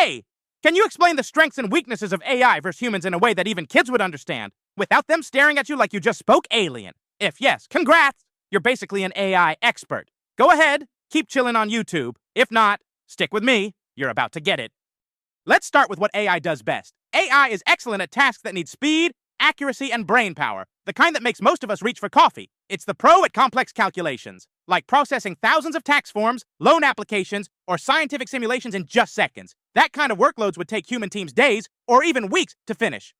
Hey, can you explain the strengths and weaknesses of AI versus humans in a way that even kids would understand, without them staring at you like you just spoke alien? If yes, congrats! You're basically an AI expert. Go ahead, keep chilling on YouTube. If not, stick with me. You're about to get it. Let's start with what AI does best. AI is excellent at tasks that need speed, accuracy, and brain power, the kind that makes most of us reach for coffee. It's the pro at complex calculations, like processing thousands of tax forms, loan applications, or scientific simulations in just seconds. That kind of workloads would take human teams days or even weeks to finish.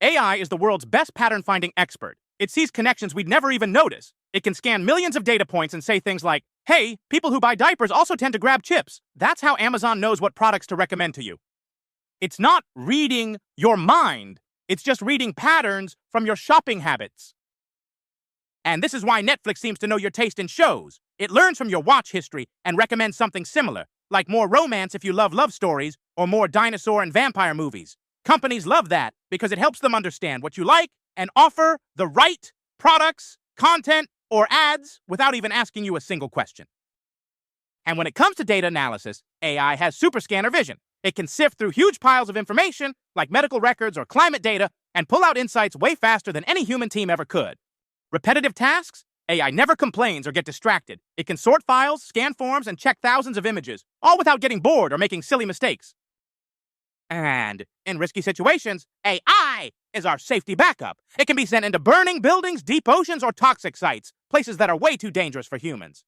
AI is the world's best pattern-finding expert. It sees connections we'd never even notice. It can scan millions of data points and say things like, hey, people who buy diapers also tend to grab chips. That's how Amazon knows what products to recommend to you. It's not reading your mind. It's just reading patterns from your shopping habits. And this is why Netflix seems to know your taste in shows. It learns from your watch history and recommends something similar, like more romance if you love love stories, or more dinosaur and vampire movies. Companies love that because it helps them understand what you like and offer the right products, content, or ads without even asking you a single question. And when it comes to data analysis, AI has superscanner vision. It can sift through huge piles of information, like medical records or climate data, and pull out insights way faster than any human team ever could. Repetitive tasks? AI never complains or get distracted. It can sort files, scan forms, and check thousands of images, all without getting bored or making silly mistakes. And in risky situations, AI is our safety backup. It can be sent into burning buildings, deep oceans, or toxic sites, places that are way too dangerous for humans.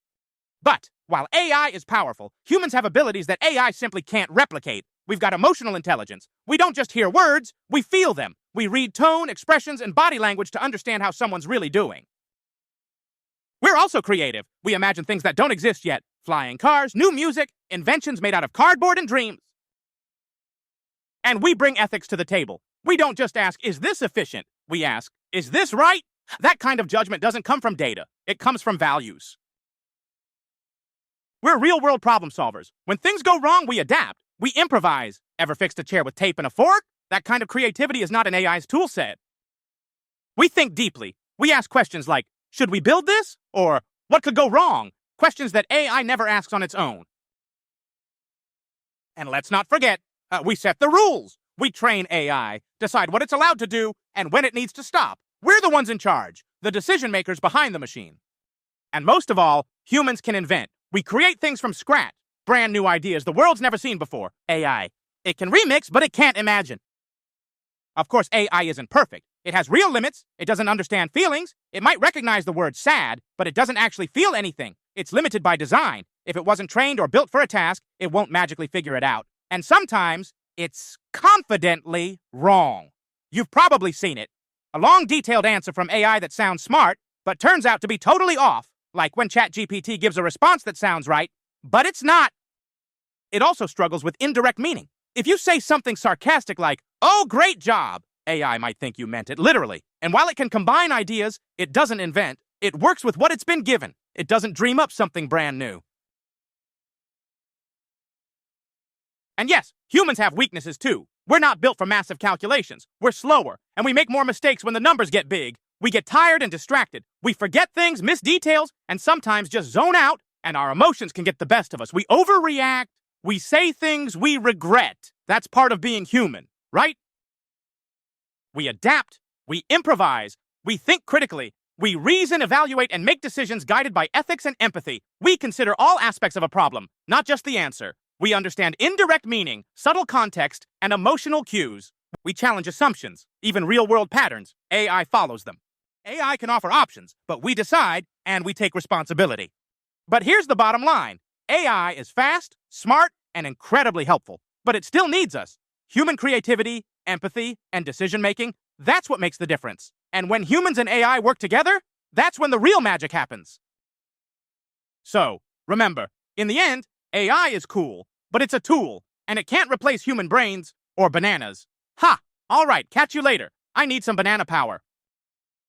But while AI is powerful, humans have abilities that AI simply can't replicate. We've got emotional intelligence. We don't just hear words, we feel them. We read tone, expressions, and body language to understand how someone's really doing. We're also creative. We imagine things that don't exist yet. Flying cars, new music, inventions made out of cardboard and dreams. And we bring ethics to the table. We don't just ask, is this efficient? We ask, is this right? That kind of judgment doesn't come from data. It comes from values. We're real-world problem solvers. When things go wrong, we adapt. We improvise. Ever fixed a chair with tape and a fork? That kind of creativity is not an AI's tool set. We think deeply. We ask questions like, should we build this? Or, what could go wrong? Questions that AI never asks on its own. And let's not forget, we set the rules. We train AI, decide what it's allowed to do, and when it needs to stop. We're the ones in charge, the decision makers behind the machine. And most of all, humans can invent. We create things from scratch, brand new ideas the world's never seen before. AI. It can remix, but it can't imagine. Of course, AI isn't perfect. It has real limits. It doesn't understand feelings. It might recognize the word sad, but it doesn't actually feel anything. It's limited by design. If it wasn't trained or built for a task, it won't magically figure it out. And sometimes, it's confidently wrong. You've probably seen it. A long, detailed answer from AI that sounds smart, but turns out to be totally off, like when ChatGPT gives a response that sounds right, but it's not. It also struggles with indirect meaning. If you say something sarcastic like, oh, great job, AI might think you meant it literally. And while it can combine ideas, it doesn't invent. It works with what it's been given. It doesn't dream up something brand new. And yes, humans have weaknesses too. We're not built for massive calculations. We're slower, and we make more mistakes when the numbers get big. We get tired and distracted. We forget things, miss details, and sometimes just zone out, and our emotions can get the best of us. We overreact. We say things we regret. That's part of being human, right? We adapt. We improvise. We think critically. We reason, evaluate, and make decisions guided by ethics and empathy. We consider all aspects of a problem, not just the answer. We understand indirect meaning, subtle context, and emotional cues. We challenge assumptions, even real-world patterns. AI follows them. AI can offer options, but we decide, and we take responsibility. But here's the bottom line. AI is fast, smart, and incredibly helpful. But it still needs us. Human creativity, empathy, and decision-making, that's what makes the difference. And when humans and AI work together, that's when the real magic happens. So, remember, in the end, AI is cool, but it's a tool, and it can't replace human brains or bananas. Ha! All right, catch you later. I need some banana power.